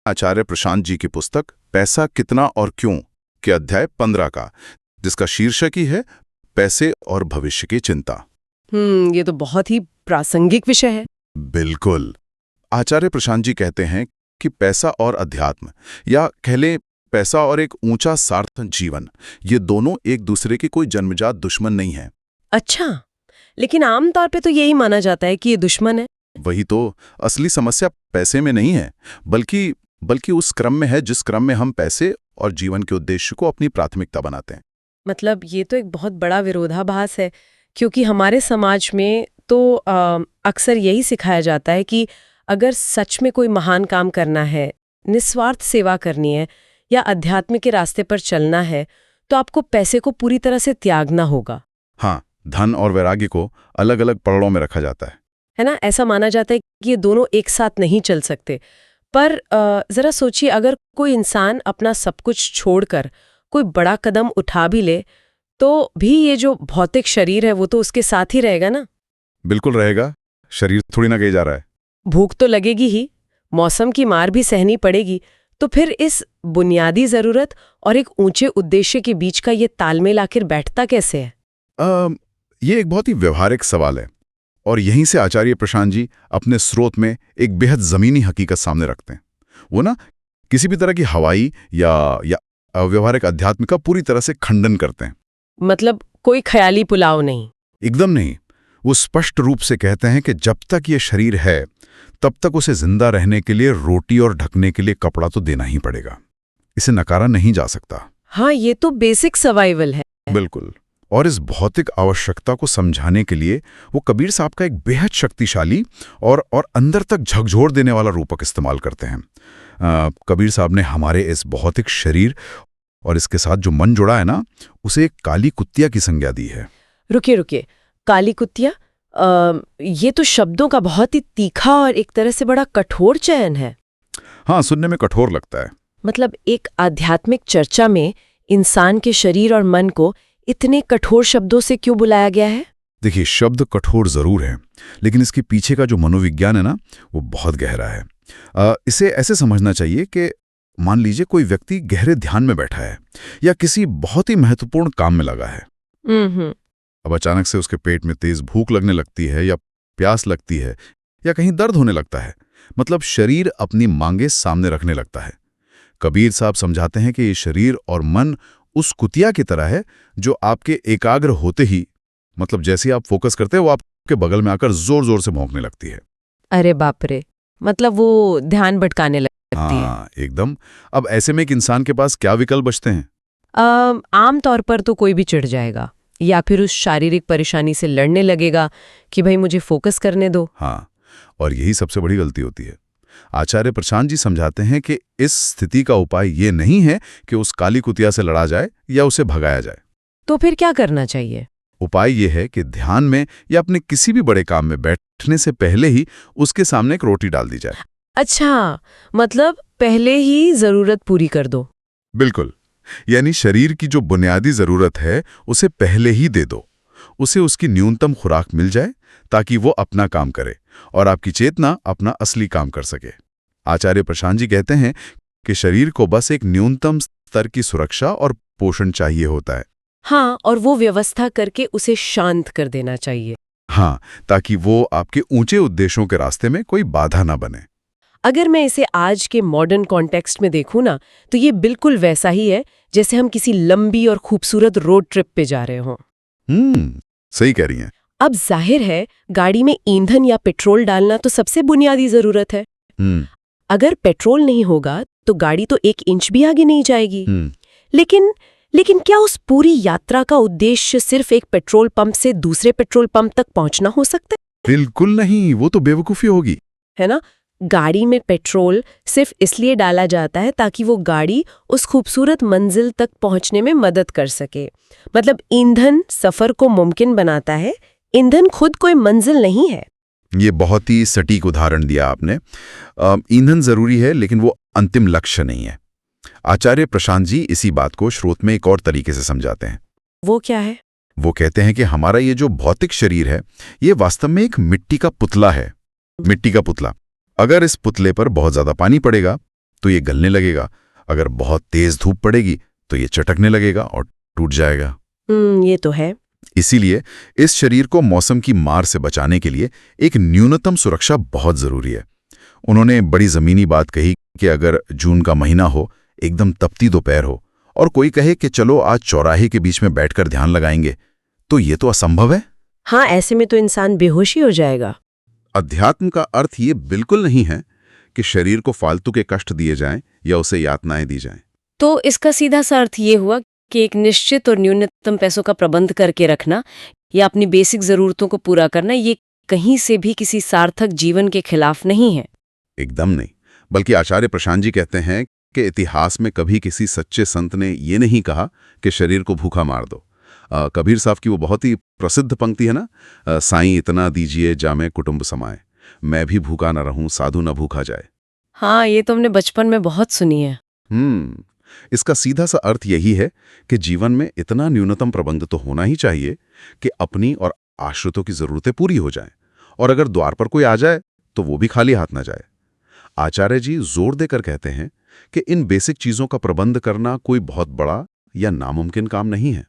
आचार्य प्रशांत जी की पुस्तक पैसा कितना और क्यों के अध्याय 15 का, जिसका शीर्षक ही है पैसे और भविष्य की चिंता। ये तो बहुत ही प्रासंगिक विषय है। बिल्कुल। आचार्य प्रशांत जी कहते हैं कि पैसा और अध्यात्म, या कह लें पैसा और एक ऊंचा सार्थक जीवन, ये दोनों एक दूसरे के कोई जन्मजात दुश्मन नहीं है। अच्छा, लेकिन आमतौर पे तो यही माना जाता है कि ये दुश्मन है। वही तो, असली समस्या पैसे में नहीं है, बल्कि उस क्रम में है जिस क्रम में हम पैसे और जीवन के उद्देश्य को अपनी प्राथमिकता बनाते हैं। मतलब ये तो एक बहुत बड़ा विरोधाभास है, क्योंकि हमारे समाज में तो अक्सर यही सिखाया जाता है कि अगर सच में कोई महान काम करना है, निस्वार्थ सेवा करनी है या अध्यात्म के रास्ते पर चलना है, तो आपको पैसे को पूरी तरह से त्यागना होगा। हाँ, धन और वैराग्य को अलग अलग पड़ावों में रखा जाता है ना? ऐसा माना जाता है कि ये दोनों एक साथ नहीं चल सकते। पर जरा सोचिए, अगर कोई इंसान अपना सब कुछ छोड़कर कोई बड़ा कदम उठा भी ले, तो भी ये जो भौतिक शरीर है वो तो उसके साथ ही रहेगा ना। बिल्कुल रहेगा, शरीर थोड़ी ना कहीं जा रहा है। भूख तो लगेगी ही, मौसम की मार भी सहनी पड़ेगी। तो फिर इस बुनियादी जरूरत और एक ऊंचे उद्देश्य के बीच का ये तालमेल आखिर बैठता कैसे है? ये एक बहुत ही व्यवहारिक सवाल है, और यहीं से आचार्य प्रशांत जी अपने स्रोत में एक बेहद जमीनी हकीकत सामने रखते हैं। वो ना किसी भी तरह की हवाई या अव्यवहारिक अध्यात्म का पूरी तरह से खंडन करते हैं। मतलब कोई ख्याली पुलाव नहीं? एकदम नहीं। वो स्पष्ट रूप से कहते हैं कि जब तक ये शरीर है तब तक उसे जिंदा रहने के लिए रोटी और ढकने के लिए कपड़ा तो देना ही पड़ेगा। इसे नकारा नहीं जा सकता। हाँ, ये तो बेसिक सर्वाइवल है। बिल्कुल। और इस भौतिक आवश्यकता को समझाने के लिए वो कबीर साहब का एक बेहद शक्तिशाली और अंदर तक झकझोर देने वाला रूपक इस्तेमाल करते हैं। कबीर साहब ने हमारे इस भौतिक शरीर और इसके साथ जो मन जुड़ा है ना, उसे एक काली कुत्तिया की संज्ञा दी है। रुकिए, काली कुत्तिया? ये तो शब्दों का बहुत ही तीखा और एक तरह से बड़ा कठोर चयन है। हाँ, सुनने में कठोर लगता है। मतलब एक आध्यात्मिक चर्चा में इंसान के शरीर और मन को इतने कठोर शब्दों से क्यों बुलाया गया है? देखिए, शब्द कठोर जरूर है, लेकिन इसके पीछे का जो मनोविज्ञान है ना, वो बहुत गहरा है। इसे ऐसे समझना चाहिए कि मान लीजिए कोई व्यक्ति गहरे ध्यान में बैठा है या किसी बहुत ही महत्वपूर्ण काम में लगा है। अब अचानक से उसके पेट में तेज भूख लगने लगती है, या प्यास लगती है, या कहीं दर्द होने लगता है। मतलब शरीर अपनी मांगे सामने रखने लगता है। कबीर साहब समझाते हैं कि ये शरीर और मन उस कुतिया की तरह है जो आपके एकाग्र होते ही, मतलब जैसे आप फोकस करते हैं, वो आपके बगल में आकर जोर जोर से भौंकने लगती है। अरे बाप रे! मतलब वो ध्यान भटकाने लगती है। हाँ, एकदम। अब ऐसे में एक इंसान के पास क्या विकल्प बचते हैं? आम तौर पर तो कोई भी चिढ़ जाएगा, या फिर उस शारीरिक परेशानी से लड़ने लगेगा कि भाई मुझे फोकस करने दो। हाँ, और यही सबसे बड़ी गलती होती है। आचार्य प्रशांत जी समझाते हैं कि इस स्थिति का उपाय ये नहीं है कि उस काली कुतिया से लड़ा जाए या उसे भगाया जाए। तो फिर क्या करना चाहिए? उपाय ये है कि ध्यान में या अपने किसी भी बड़े काम में बैठने से पहले ही उसके सामने एक रोटी डाल दी जाए। अच्छा, मतलब पहले ही जरूरत पूरी कर दो। बिल्कुल। यानी शरीर की जो बुनियादी जरूरत है उसे पहले ही दे दो। उसे उसकी न्यूनतम खुराक मिल जाए ताकि वो अपना काम करे और आपकी चेतना अपना असली काम कर सके। आचार्य प्रशांत जी कहते हैं कि शरीर को बस एक न्यूनतम स्तर की सुरक्षा और पोषण चाहिए होता है। हाँ, और वो व्यवस्था करके उसे शांत कर देना चाहिए। हाँ, ताकि वो आपके ऊंचे उद्देश्यों के रास्ते में कोई बाधा ना बने। अगर मैं इसे आज के मॉडर्न कॉन्टेक्स्ट में देखूं ना, तो ये बिल्कुल वैसा ही है जैसे हम किसी लंबी और खूबसूरत रोड ट्रिप पे जा रहे हों। सही कह रही हैं। अब जाहिर है, गाड़ी में ईंधन या पेट्रोल डालना तो सबसे बुनियादी जरूरत है। अगर पेट्रोल नहीं होगा तो गाड़ी तो 1 इंच भी आगे नहीं जाएगी। लेकिन क्या उस पूरी यात्रा का उद्देश्य सिर्फ एक पेट्रोल पंप से दूसरे पेट्रोल पंप तक पहुंचना हो सकता है? बिल्कुल नहीं, वो तो बेवकूफी होगी। है ना? गाड़ी में पेट्रोल सिर्फ इसलिए डाला जाता है ताकि वो गाड़ी उस खूबसूरत मंजिल तक पहुंचने में मदद कर सके। मतलब ईंधन सफर को मुमकिन बनाता है, ईंधन खुद कोई मंजिल नहीं है। ये बहुत ही सटीक उदाहरण दिया आपने। ईंधन जरूरी है, लेकिन वो अंतिम लक्ष्य नहीं है। आचार्य प्रशांत जी इसी बात को स्रोत में एक और तरीके से समझाते हैं। वो क्या है? वो कहते हैं कि हमारा ये जो भौतिक शरीर है, ये वास्तव में एक मिट्टी का पुतला है। मिट्टी का पुतला। अगर इस पुतले पर बहुत ज्यादा पानी पड़ेगा तो ये गलने लगेगा, अगर बहुत तेज धूप पड़ेगी तो ये चटकने लगेगा और टूट जाएगा। ये तो है। इसीलिए इस शरीर को मौसम की मार से बचाने के लिए एक न्यूनतम सुरक्षा बहुत जरूरी है। उन्होंने बड़ी जमीनी बात कही कि अगर जून का महीना हो, एकदम तपती दोपहर हो, और कोई कहे कि चलो आज चौराहे के बीच में बैठकर ध्यान लगाएंगे, तो ये तो असंभव है। हाँ, ऐसे में तो इंसान बेहोशी हो जाएगा। अध्यात्म का अर्थ ये बिल्कुल नहीं है कि शरीर को फालतू के कष्ट दिए जाएं या उसे यातनाएं दी जाएं। तो इसका सीधा सा अर्थ ये हुआ कि एक निश्चित और न्यूनतम पैसों का प्रबंध करके रखना या अपनी बेसिक जरूरतों को पूरा करना, ये कहीं से भी किसी सार्थक जीवन के खिलाफ नहीं है। एकदम नहीं, बल्कि आचार्य प्रशांत जी कहते हैं कि इतिहास में कभी किसी सच्चे संत ने ये नहीं कहा कि शरीर को भूखा मार दो। कबीर साहब की वो बहुत ही प्रसिद्ध पंक्ति है ना, साईं इतना दीजिए जामे कुटुंब समाए, मैं भी भूखा न रहूं साधु न भूखा जाए। हाँ, ये तो हमने बचपन में बहुत सुनी है। इसका सीधा सा अर्थ यही है कि जीवन में इतना न्यूनतम प्रबंध तो होना ही चाहिए कि अपनी और आश्रितों की जरूरतें पूरी हो जाएं, और अगर द्वार पर कोई आ जाए तो वो भी खाली हाथ न जाए। आचार्य जी जोर देकर कहते हैं कि इन बेसिक चीजों का प्रबंध करना कोई बहुत बड़ा या नामुमकिन काम नहीं है।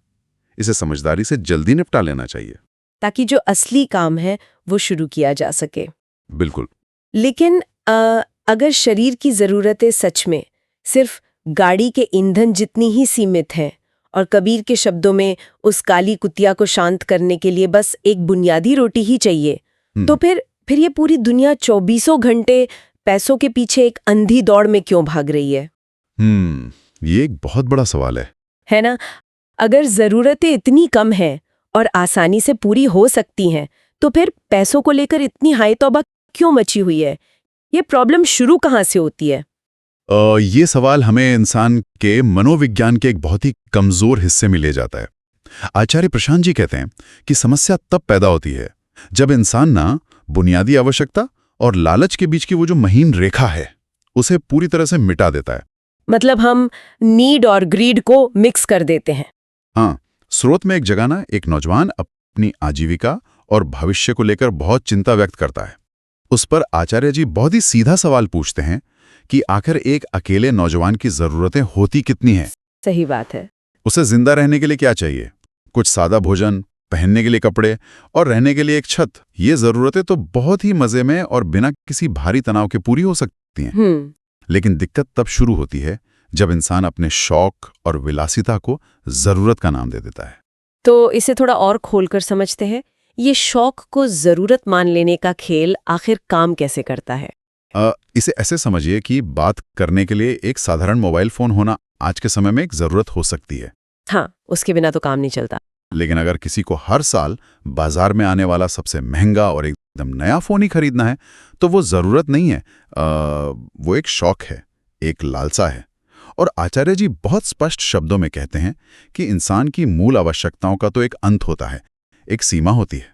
इसे समझदारी से जल्दी निपटा लेना चाहिए, ताकि जो असली काम है वो शुरू किया जा सके। बिल्कुल। लेकिन अगर शरीर की जरूरतें सच में सिर्फ गाड़ी के ईंधन जितनी ही सीमित हैं, और कबीर के शब्दों में उस काली कुतिया को शांत करने के लिए बस एक बुनियादी रोटी ही चाहिए, तो फिर ये पूरी दुनिया 24 घंटे पैसों के पीछे एक अंधी दौड़ में क्यों भाग रही है? ये एक बहुत बड़ा सवाल है ना? अगर जरूरतें इतनी कम हैं और आसानी से पूरी हो सकती हैं, तो फिर पैसों को लेकर इतनी हाई तौबा क्यों मची हुई है? ये प्रॉब्लम शुरू कहाँ से होती है? ये सवाल हमें इंसान के मनोविज्ञान के एक बहुत ही कमजोर हिस्से में ले जाता है। आचार्य प्रशांत जी कहते हैं कि समस्या तब पैदा होती है जब इंसान ना बुनियादी आवश्यकता और लालच के बीच की वो जो महीन रेखा है उसे पूरी तरह से मिटा देता है। मतलब हम नीड और ग्रीड को मिक्स कर देते हैं। हाँ, स्रोत में एक जगह ना एक नौजवान अपनी आजीविका और भविष्य को लेकर बहुत चिंता व्यक्त करता है। उस पर आचार्य जी बहुत ही सीधा सवाल पूछते हैं कि आखिर एक अकेले नौजवान की जरूरतें होती कितनी हैं? सही बात है। उसे जिंदा रहने के लिए क्या चाहिए? कुछ सादा भोजन, पहनने के लिए कपड़े और रहने के लिए एक छत। ये जरूरतें तो बहुत ही मजे में और बिना किसी भारी तनाव के पूरी हो सकती हैं। लेकिन दिक्कत तब शुरू होती है जब इंसान अपने शौक और विलासिता को जरूरत का नाम दे देता है। तो इसे थोड़ा और खोलकर समझते हैं। ये शौक को जरूरत मान लेने का खेल आखिर काम कैसे करता है? इसे ऐसे समझिए कि बात करने के लिए एक साधारण मोबाइल फोन होना आज के समय में एक जरूरत हो सकती है। हाँ, उसके बिना तो काम नहीं चलता। लेकिन अगर किसी को हर साल बाजार में आने वाला सबसे महंगा और एकदम नया फोन ही खरीदना है, तो वो जरूरत नहीं है, वो एक शौक है, एक लालसा है। और आचार्य जी बहुत स्पष्ट शब्दों में कहते हैं कि इंसान की मूल आवश्यकताओं का तो एक अंत होता है, एक सीमा होती है।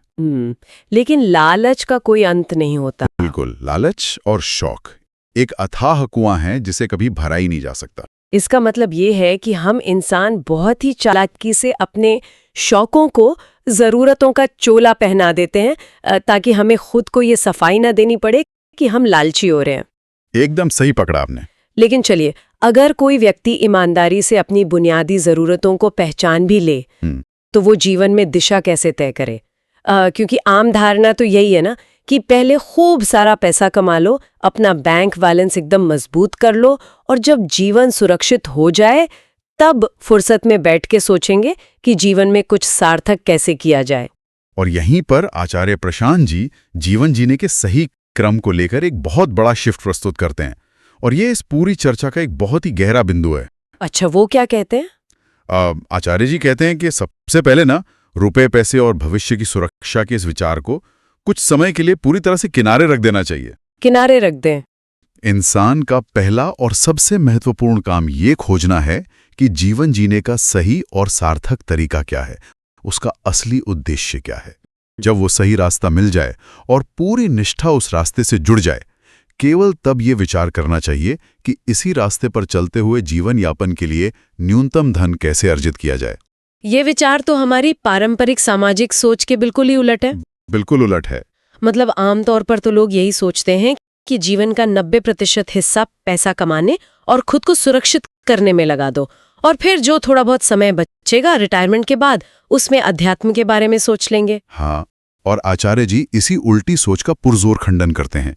लेकिन लालच का कोई अंत नहीं होता। बिल्कुल, लालच और शौक एक अथाह कुआं है जिसे कभी भरा ही नहीं जा सकता। इसका मतलब ये है कि हम इंसान बहुत ही चालाकी से अपने शौकों को जरूरतों का चोला पहना देते हैं, ताकि हमें खुद को ये सफाई ना देनी पड़े कि हम लालची हो रहे हैं। एकदम सही पकड़ा आपने। लेकिन चलिए, अगर कोई व्यक्ति ईमानदारी से अपनी बुनियादी जरूरतों को पहचान भी ले, तो वो जीवन में दिशा कैसे तय करे? क्योंकि आम धारणा तो यही है ना कि पहले खूब सारा पैसा कमा लो, अपना बैंक बैलेंस एकदम मजबूत कर लो, और जब जीवन सुरक्षित हो जाए तब फुर्सत में बैठ के सोचेंगे कि जीवन में कुछ सार्थक कैसे किया जाए। और यहीं पर आचार्य प्रशांत जी जीवन जीने के सही क्रम को लेकर एक बहुत बड़ा शिफ्ट प्रस्तुत करते हैं, और ये इस पूरी चर्चा का एक बहुत ही गहरा बिंदु है। अच्छा, वो क्या कहते हैं? आचार्य जी कहते हैं कि सबसे पहले ना रुपए पैसे और भविष्य की सुरक्षा के इस विचार को कुछ समय के लिए पूरी तरह से किनारे रख देना चाहिए। किनारे रख दें। इंसान का पहला और सबसे महत्वपूर्ण काम ये खोजना है कि जीवन जीने का सही और सार्थक तरीका क्या है, उसका असली उद्देश्य क्या है। जब वो सही रास्ता मिल जाए और पूरी निष्ठा उस रास्ते से जुड़ जाए, केवल तब ये विचार करना चाहिए कि इसी रास्ते पर चलते हुए जीवन यापन के लिए न्यूनतम धन कैसे अर्जित किया जाए। ये विचार तो हमारी पारंपरिक सामाजिक सोच के बिल्कुल ही उलट है। बिल्कुल उलट है। मतलब आमतौर पर तो लोग यही सोचते हैं कि जीवन का 90% हिस्सा पैसा कमाने और खुद को सुरक्षित करने में लगा दो, और फिर जो थोड़ा बहुत समय बचेगा रिटायरमेंट के बाद उसमें अध्यात्म के बारे में सोच लेंगे। हाँ, और आचार्य जी इसी उल्टी सोच का पुरजोर खंडन करते हैं।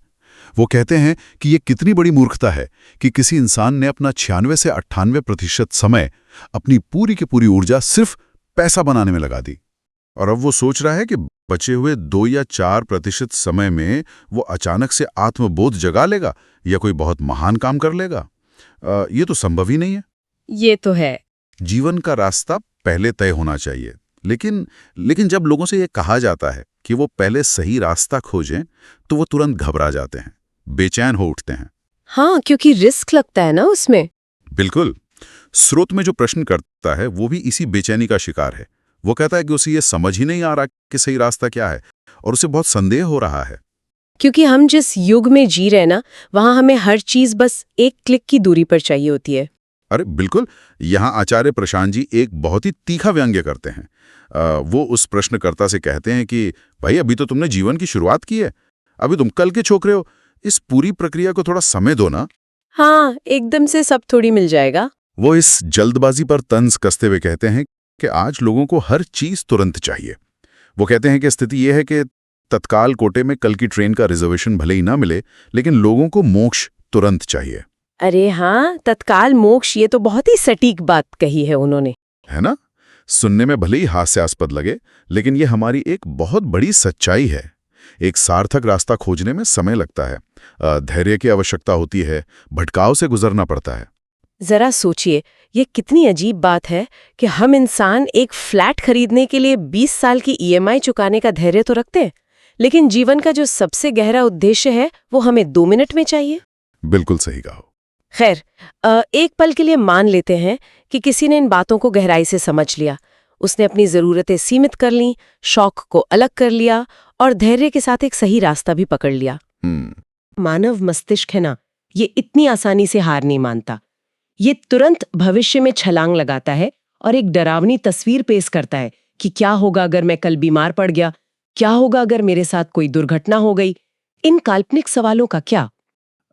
वो कहते हैं कि ये कितनी बड़ी मूर्खता है कि किसी इंसान ने अपना 96 से 98% समय अपनी पूरी की पूरी ऊर्जा सिर्फ पैसा बनाने में लगा दी, और अब वो सोच रहा है कि बचे हुए 2 या 4% समय में वो अचानक से आत्मबोध जगा लेगा या कोई बहुत महान काम कर लेगा। ये तो संभव ही नहीं है। ये तो है। जीवन का रास्ता पहले तय होना चाहिए, लेकिन जब लोगों से ये कहा जाता है कि वो पहले सही रास्ता खोजें तो वो तुरंत घबरा जाते हैं, बेचैन हो उठते हैं। हाँ, क्योंकि रिस्क लगता है ना उसमें। बिल्कुल। स्रोत में जो प्रश्न करता है वो भी इसी बेचैनी का शिकार है। वो कहता है कि उसे ये समझ ही नहीं आ रहा कि सही रास्ता क्या है, और उसे बहुत संदेह हो रहा है। क्योंकि हम जिस युग में जी रहे हैं ना, वहां हमें हर चीज बस एक क्लिक की दूरी पर चाहिए होती है। अरे बिल्कुल, यहाँ आचार्य प्रशांत जी एक बहुत ही तीखा व्यंग्य करते हैं। वो उस प्रश्नकर्ता से कहते हैं कि भाई अभी तो तुमने जीवन की शुरुआत की है, अभी तुम कल के छोकरे हो, इस पूरी प्रक्रिया को थोड़ा समय दो ना। हाँ, एकदम से सब थोड़ी मिल जाएगा। वो इस जल्दबाजी पर तंज कसते हुए कहते हैं कि आज लोगों को हर चीज तुरंत चाहिए। वो कहते हैं कि स्थिति यह है कि तत्काल कोटे में कल की ट्रेन का रिजर्वेशन भले ही ना मिले, लेकिन लोगों को मोक्ष तुरंत चाहिए। अरे हाँ, तत्काल मोक्ष, ये तो बहुत ही सटीक बात कही है उन्होंने। है ना? सुनने में भले ही हास्यास्पद लगे, लेकिन ये हमारी एक बहुत बड़ी सच्चाई है। एक सार्थक रास्ता खोजने में समय लगता है, धैर्य की आवश्यकता होती है, भटकाव से गुजरना पड़ता है। जरा सोचिए, ये कितनी अजीब बात है कि हम इंसान एक फ्लैट खरीदने के लिए 20 साल की ईएमआई चुकाने का धैर्य तो रखते हैं, लेकिन जीवन का जो सबसे गहरा उद्देश्य है वो हमें 2 मिनट में चाहिए। बिल्कुल सही कहा। खैर, एक पल के लिए मान लेते हैं कि किसी ने इन बातों को गहराई से समझ लिया। उसने अपनी ज़रूरतें सीमित कर लीं, शौक को अलग कर लिया और धैर्य के साथ एक सही रास्ता भी पकड़ लिया। मानव मस्तिष्क है ना, ये इतनी आसानी से हार नहीं मानता। ये तुरंत भविष्य में छलांग लगाता है और एक डरावनी तस्वीर पेश करता है कि क्या होगा अगर मैं कल बीमार पड़ गया, क्या होगा अगर मेरे साथ कोई दुर्घटना हो गई। इन काल्पनिक सवालों का क्या?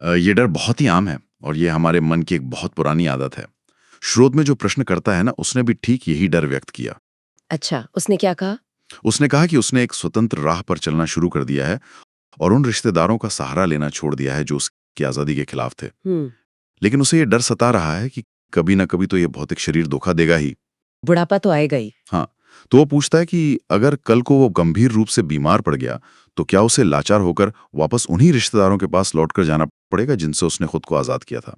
ये डर बहुत ही आम है और ये हमारे मन की एक बहुत पुरानी आदत है। श्रोत में जो प्रश्न करता है ना, उसने भी ठीक यही डर व्यक्त किया। अच्छा, उसने क्या कहा? उसने कहा कि उसने एक स्वतंत्र राह पर चलना शुरू कर दिया है और उन रिश्तेदारों का सहारा लेना छोड़ दिया है जो उसकी आजादी के खिलाफ थे। लेकिन उसे ये डर सता रहा है कि कभी ना कभी तो ये भौतिक शरीर धोखा देगा ही, बुढ़ापा तो आएगा ही। हाँ, तो वो पूछता है कि अगर कल को वो गंभीर रूप से बीमार पड़ गया तो क्या उसे लाचार होकर वापस उन्हीं रिश्तेदारों के पास लौटकर जाना पड़ेगा जिनसे उसने खुद को आजाद किया था।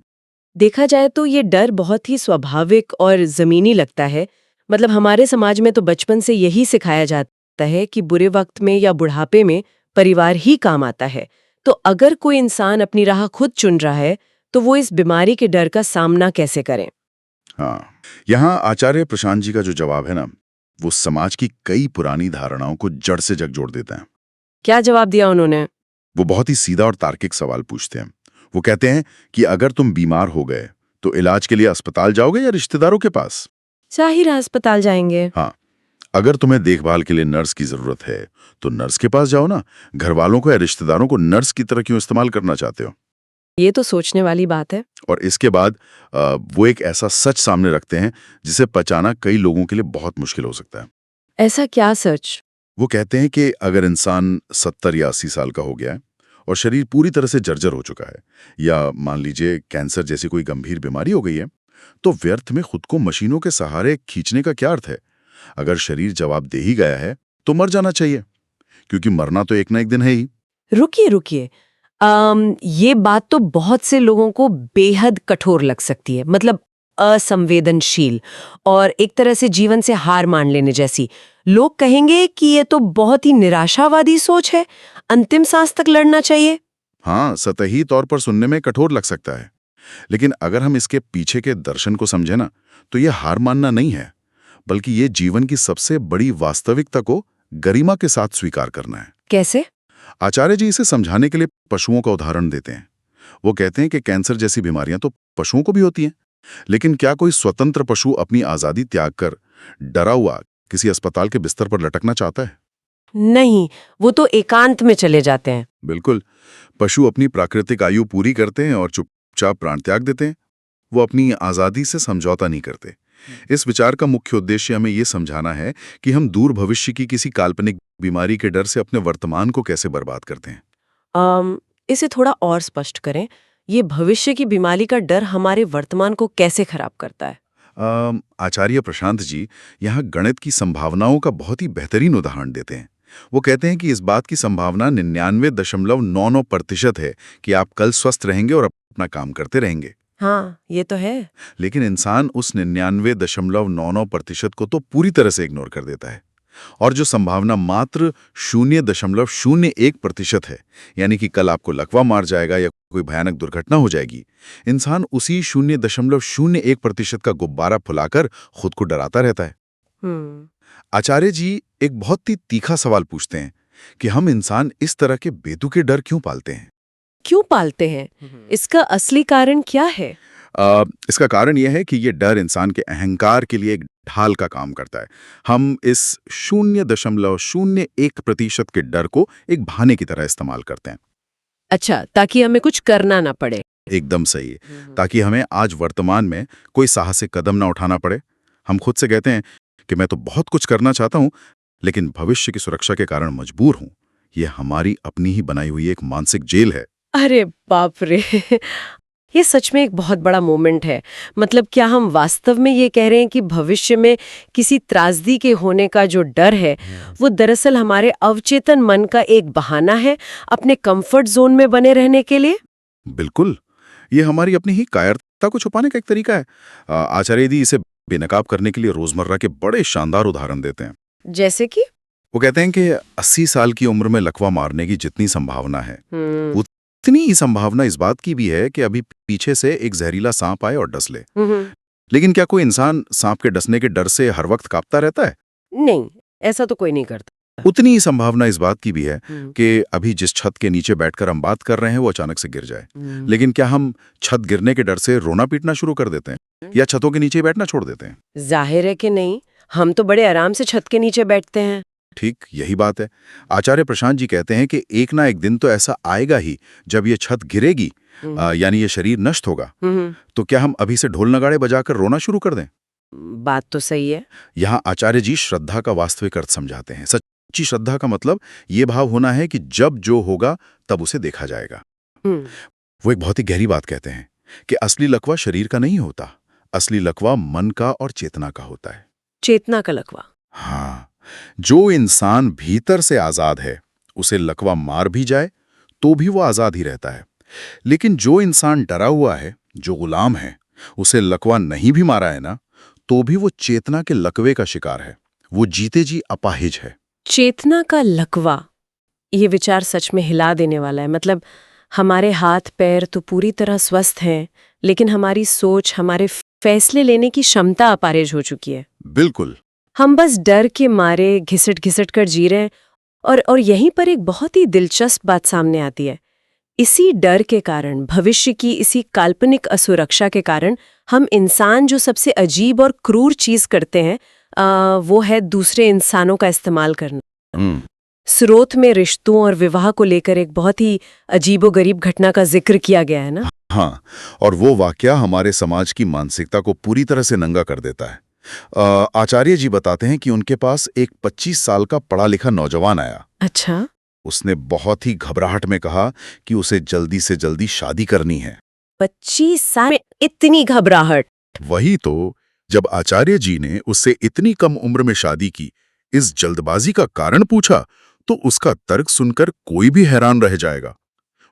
देखा जाए तो ये डर बहुत ही स्वाभाविक और जमीनी लगता है। मतलब हमारे समाज में तो बचपन से यही सिखाया जाता है कि बुरे वक्त में या बुढ़ापे में परिवार ही काम आता है। तो अगर कोई इंसान अपनी राह खुद चुन रहा है तो वो इस बीमारी के डर का सामना कैसे करें? हाँ, यहाँ आचार्य प्रशांत जी का जो जवाब है ना, वो समाज की कई पुरानी धारणाओं को जड़ से झकझोर देता है। क्या जवाब दिया उन्होंने? वो बहुत ही सीधा और तार्किक सवाल पूछते हैं। वो कहते हैं कि अगर तुम बीमार हो गए तो इलाज के लिए अस्पताल जाओगे या रिश्तेदारों के पास? जाहिर है अस्पताल जाएंगे। हाँ, अगर तुम्हें देखभाल के लिए नर्स की जरूरत है तो नर्स के पास जाओ ना। घर वालों को या रिश्तेदारों को नर्स की तरह क्यों इस्तेमाल करना चाहते हो? ये तो सोचने वाली बात है। और इसके बाद वो एक ऐसा सच सामने रखते हैं जिसे पचाना कई लोगों के लिए बहुत मुश्किल हो सकता है। ऐसा क्या सच? वो कहते हैं कि अगर इंसान 70 या 80 साल का हो गया है और शरीर पूरी तरह से जर्जर हो चुका है, या मान लीजिए कैंसर जैसी कोई गंभीर बीमारी हो गई है, तो व्यर्थ में खुद को मशीनों के सहारे खींचने का क्या अर्थ है? अगर शरीर जवाब दे ही गया है तो मर जाना चाहिए, क्योंकि मरना तो एक ना एक दिन है ही। रुकिए, ये बात तो बहुत से लोगों को बेहद कठोर लग सकती है, मतलब असंवेदनशील और एक तरह से जीवन से हार मान लेने जैसी। लोग कहेंगे कि ये तो बहुत ही निराशावादी सोच है, अंतिम सांस तक लड़ना चाहिए। हाँ, सतही तौर पर सुनने में कठोर लग सकता है, लेकिन अगर हम इसके पीछे के दर्शन को समझे ना, तो ये हार मानना नहीं है, बल्कि ये जीवन की सबसे बड़ी वास्तविकता को गरिमा के साथ स्वीकार करना है। कैसे? आचार्य जी इसे समझाने के लिए पशुओं का उदाहरण देते हैं। वो कहते हैं कि कैंसर जैसी बीमारियां तो पशुओं को भी होती हैं, लेकिन क्या कोई स्वतंत्र पशु अपनी आजादी त्याग कर डरा हुआ किसी अस्पताल के बिस्तर पर लटकना चाहता है? नहीं, वो तो एकांत में चले जाते हैं। बिल्कुल। पशु अपनी प्राकृतिक आयु पूरी करते हैं और चुपचाप प्राण त्याग देते हैं। वो अपनी आज़ादी से समझौता नहीं करते। इस विचार का मुख्य उद्देश्य हमें ये समझाना है कि हम दूर भविष्य की किसी काल्पनिक बीमारी के डर से अपने वर्तमान को कैसे बर्बाद करते हैं। इसे थोड़ा और स्पष्ट करें। ये भविष्य की बीमारी का डर हमारे वर्तमान को कैसे खराब करता है? आचार्य प्रशांत जी यहाँ गणित की संभावनाओं का बहुत ही बेहतरीन उदाहरण देते हैं। वो कहते हैं कि इस बात की संभावना 99.99% है कि आप कल स्वस्थ रहेंगे और अपना काम करते रहेंगे। हाँ, ये तो है। लेकिन इंसान उस 99.99% को तो पूरी तरह से इग्नोर कर देता है। और जो संभावना मात्र 0.01% है, यानी कि कल आपको लकवा मार जाएगा या कोई भयानक दुर्घटना हो जाएगी, इंसान उसी 0.01% का गुब्बारा फुलाकर खुद को डराता रहता है। आचार्य जी एक बहुत ही तीखा सवाल पूछते हैं कि हम इंसान इस तरह के बेतुके डर क्यों पालते हैं? क्यों पालते हैं? इसका असली कारण क्या है? इसका कारण यह है कि ये डर इंसान के अहंकार के लिए एक ढाल का काम करता है। हम इस 0.01% के डर को एक बहाने की तरह इस्तेमाल करते हैं। अच्छा, ताकि हमें कुछ करना ना पड़े। एकदम सही है। ताकि हमें आज वर्तमान में कोई साहसिक कदम ना उठाना पड़े। हम खुद से कहते हैं कि मैं तो बहुत कुछ करना चाहता हूं, लेकिन भविष्य की सुरक्षा के कारण मजबूर हूं। ये हमारी अपनी ही बनाई हुई एक मानसिक जेल है। अरे बाप रे! ये सच में एक बहुत बड़ा मोमेंट है। मतलब क्या हम वास्तव में ये कह रहे हैं कि भविष्य में किसी त्रासदी के होने का जो डर है, वो दरअसल हमारे अवचेतन मन का एक बहाना है अपने कंफर्ट जोन में बने रहने के लिए? बिल्कुल। ये हमारी अपनी ही कायरता को छुपाने का एक तरीका है। आचार्य जी इसे बेनकाब करने के लिए रोजमर्रा के बड़े शानदार उदाहरण देते हैं। जैसे कि? वो कहते हैं कि 80 साल की उम्र में लकवा मारने की जितनी संभावना है, उतनी ही संभावना इस बात की भी है कि अभी पीछे से एक जहरीला सांप आए और डस ले। लेकिन क्या कोई इंसान सांप के डसने के डर से हर वक्त कांपता रहता है? नहीं, ऐसा तो कोई नहीं करता। उतनी ही संभावना इस बात की भी है कि अभी जिस छत के नीचे बैठकर हम बात कर रहे हैं वो अचानक से गिर जाए। लेकिन क्या हम छत गिरने के डर से रोना पीटना शुरू कर देते हैं या छतों के नीचे बैठना छोड़ देते हैं? जाहिर है कि नहीं। हम तो बड़े आराम से छत के नीचे बैठते हैं। ठीक यही बात है। आचार्य प्रशांत जी कहते हैं कि एक ना एक दिन तो ऐसा आएगा ही जब ये छत गिरेगी, यानी ये शरीर नष्ट होगा। तो क्या हम अभी से ढोल नगाड़े बजाकर रोना शुरू कर दें? बात तो सही है। यहाँ आचार्य जी श्रद्धा का वास्तविक अर्थ समझाते हैं। सच्ची श्रद्धा का मतलब ये भाव होना है कि जब जो होगा तब उसे देखा जाएगा। वो एक बहुत ही गहरी बात कहते हैं कि असली लकवा शरीर का नहीं होता, असली लकवा मन का और चेतना का होता है। चेतना का लकवा? हाँ, जो इंसान भीतर से आजाद है, उसे लकवा मार भी जाए तो भी वो आजाद ही रहता है। लेकिन जो इंसान डरा हुआ है, जो गुलाम है, उसे लकवा नहीं भी मारा है ना, तो भी वो चेतना के लकवे का शिकार है। वो जीते जी अपाहिज है। चेतना का लकवा, ये विचार सच में हिला देने वाला है। मतलब हमारे हाथ पैर तो पूरी तरह स्वस्थ हैं, लेकिन हमारी सोच, हमारे फैसले लेने की क्षमता अपाहिज हो चुकी है। बिल्कुल। हम बस डर के मारे घिसट घिसट कर जी रहे हैं। और यहीं पर एक बहुत ही दिलचस्प बात सामने आती है। इसी डर के कारण, भविष्य की इसी काल्पनिक असुरक्षा के कारण, हम इंसान जो सबसे अजीब और क्रूर चीज करते हैं, वो है दूसरे इंसानों का इस्तेमाल करना। स्रोत में रिश्तों और विवाह को लेकर एक बहुत ही अजीबोगरीब घटना का जिक्र किया गया है ना? हाँ, और वो वाकया हमारे समाज की मानसिकता को पूरी तरह से नंगा कर देता है। आचार्य जी बताते हैं कि उनके पास एक 25 साल का पढ़ा लिखा नौजवान आया। अच्छा। उसने बहुत ही घबराहट में कहा कि उसे जल्दी से जल्दी शादी करनी है। 25 साल में इतनी घबराहट? वही तो। जब आचार्य जी ने उससे इतनी कम उम्र में शादी की इस जल्दबाजी का कारण पूछा, तो उसका तर्क सुनकर कोई भी हैरान रह जाएगा।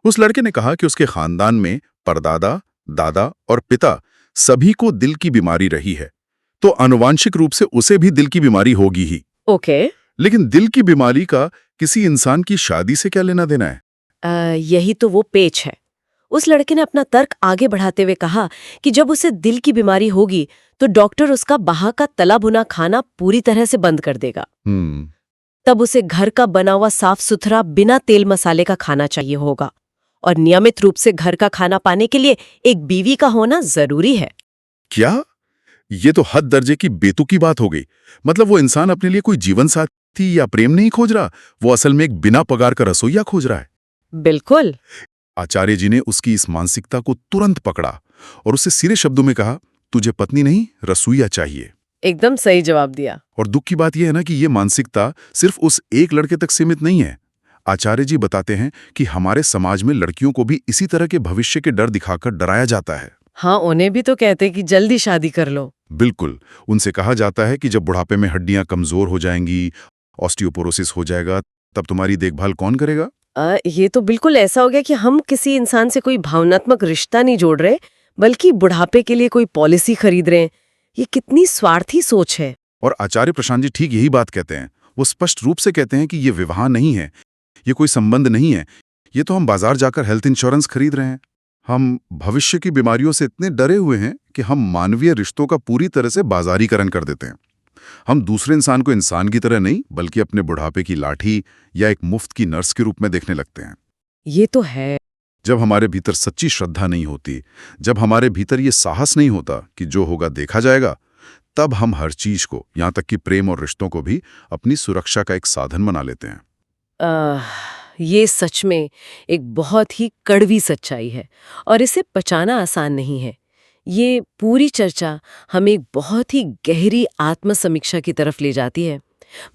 उस लड़के ने कहा कि उसके खानदान में परदादा, दादा और पिता सभी को दिल की बीमारी रही है, तो आनुवांशिक रूप से उसे भी दिल की बीमारी होगी ही। ओके। लेकिन दिल की बीमारी का किसी इंसान की शादी से क्या लेना देना है? यही तो वो पेच है। उस लड़के ने अपना तर्क आगे बढ़ाते हुए कहा कि जब उसे दिल की बीमारी होगी तो डॉक्टर उसका बाहर का तला भुना खाना पूरी तरह से बंद कर देगा। तब उसे घर का बना हुआ साफ सुथरा बिना तेल मसाले का खाना चाहिए होगा, और नियमित रूप से घर का खाना पाने के लिए एक बीवी का होना जरूरी है। क्या? ये तो हद दर्जे की बेतुकी बात हो गई। मतलब वो इंसान अपने लिए कोई जीवन साथी थी या प्रेम नहीं खोज रहा, वो असल में एक बिना पगार का रसोइया खोज रहा है। बिल्कुल। आचार्य जी ने उसकी इस मानसिकता को तुरंत पकड़ा और उसे सीधे शब्दों में कहा, तुझे पत्नी नहीं रसोइया चाहिए। एकदम सही जवाब दिया। और दुख की बात यह है ना कि ये मानसिकता सिर्फ उस एक लड़के तक सीमित नहीं है। आचार्य जी बताते हैं कि हमारे समाज में लड़कियों को भी इसी तरह के भविष्य के डर दिखाकर डराया जाता है। हाँ, उन्हें भी तो कहते कि जल्दी शादी कर लो। बिल्कुल, उनसे कहा जाता है कि जब बुढ़ापे में हड्डियां कमजोर हो जाएंगी, ऑस्टियोपोरोसिस हो जाएगा, तब तुम्हारी देखभाल कौन करेगा? ये तो बिल्कुल ऐसा हो गया कि हम किसी इंसान से कोई भावनात्मक रिश्ता नहीं जोड़ रहे, बल्कि बुढ़ापे के लिए कोई पॉलिसी खरीद रहे हैं। ये कितनी स्वार्थी सोच है। और आचार्य प्रशांत जी ठीक यही बात कहते हैं। वो स्पष्ट रूप से कहते हैं कि ये विवाह नहीं है, ये कोई संबंध नहीं है, ये तो हम बाजार जाकर हेल्थ इंश्योरेंस खरीद रहे हैं। हम भविष्य की बीमारियों से इतने डरे हुए हैं कि हम मानवीय रिश्तों का पूरी तरह से बाजारीकरण कर देते हैं। हम दूसरे इंसान को इंसान की तरह नहीं, बल्कि अपने बुढ़ापे की लाठी या एक मुफ्त की नर्स के रूप में देखने लगते हैं। ये तो है। जब हमारे भीतर सच्ची श्रद्धा नहीं होती, जब हमारे भीतर ये साहस नहीं होता कि जो होगा देखा जाएगा, तब हम हर चीज को, यहाँ तक कि प्रेम और रिश्तों को भी अपनी सुरक्षा का एक साधन बना लेते हैं। ये सच में एक बहुत ही कड़वी सच्चाई है और इसे पचाना आसान नहीं है। ये पूरी चर्चा हमें एक बहुत ही गहरी आत्मसमीक्षा की तरफ ले जाती है।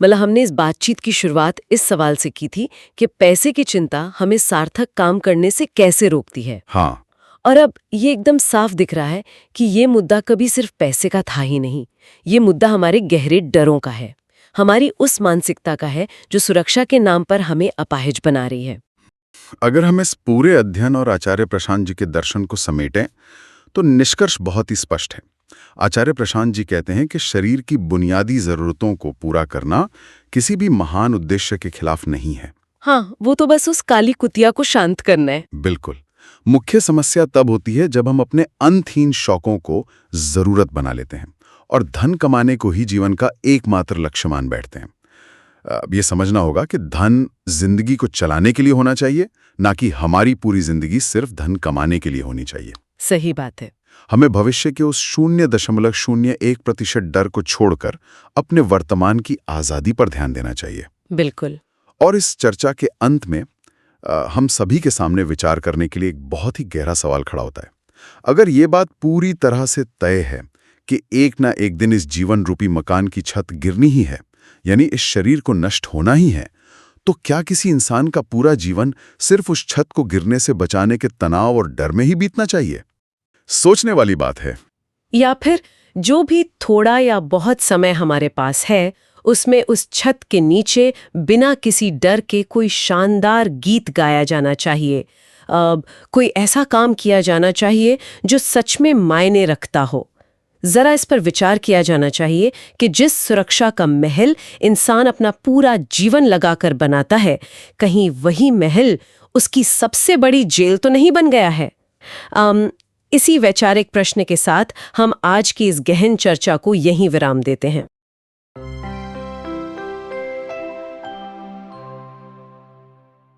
मतलब हमने इस बातचीत की शुरुआत इस सवाल से की थी कि पैसे की चिंता हमें सार्थक काम करने से कैसे रोकती है। हाँ, और अब ये एकदम साफ दिख रहा है कि ये मुद्दा कभी सिर्फ पैसे का था ही नहीं। ये मुद्दा हमारे गहरे डरों का है, हमारी उस मानसिकता का है जो सुरक्षा के नाम पर हमें अपाहिज बना रही है। अगर हम इस पूरे अध्ययन और आचार्य प्रशांत जी के दर्शन को समेटें तो निष्कर्ष बहुत ही स्पष्ट है। आचार्य प्रशांत जी कहते हैं कि शरीर की बुनियादी जरूरतों को पूरा करना किसी भी महान उद्देश्य के खिलाफ नहीं है। हाँ, वो तो बस उस काली कुतिया को शांत करना है। बिल्कुल। मुख्य समस्या तब होती है जब हम अपने अंतहीन शौकों को जरूरत बना लेते हैं और धन कमाने को ही जीवन का एकमात्र लक्ष्य मान बैठते हैं। अब ये समझना होगा कि धन जिंदगी को चलाने के लिए होना चाहिए, ना कि हमारी पूरी जिंदगी सिर्फ धन कमाने के लिए होनी चाहिए। सही बात है। हमें भविष्य के उस 0.01% डर को छोड़कर अपने वर्तमान की आजादी पर ध्यान देना चाहिए। बिल्कुल। और इस चर्चा के अंत में हम सभी के सामने विचार करने के लिए एक बहुत ही गहरा सवाल खड़ा होता है। अगर ये बात पूरी तरह से तय है कि एक ना एक दिन इस जीवन रूपी मकान की छत गिरनी ही है, यानी इस शरीर को नष्ट होना ही है, तो क्या किसी इंसान का पूरा जीवन सिर्फ उस छत को गिरने से बचाने के तनाव और डर में ही बीतना चाहिए? सोचने वाली बात है। या फिर जो भी थोड़ा या बहुत समय हमारे पास है, उसमें उस छत के नीचे बिना किसी डर के कोई शानदार गीत गाया जाना चाहिए, कोई ऐसा काम किया जाना चाहिए जो सच में मायने रखता हो। जरा इस पर विचार किया जाना चाहिए कि जिस सुरक्षा का महल इंसान अपना पूरा जीवन लगाकर बनाता है, कहीं वही महल उसकी सबसे बड़ी जेल तो नहीं बन गया है। इसी वैचारिक प्रश्न के साथ हम आज की इस गहन चर्चा को यहीं विराम देते हैं।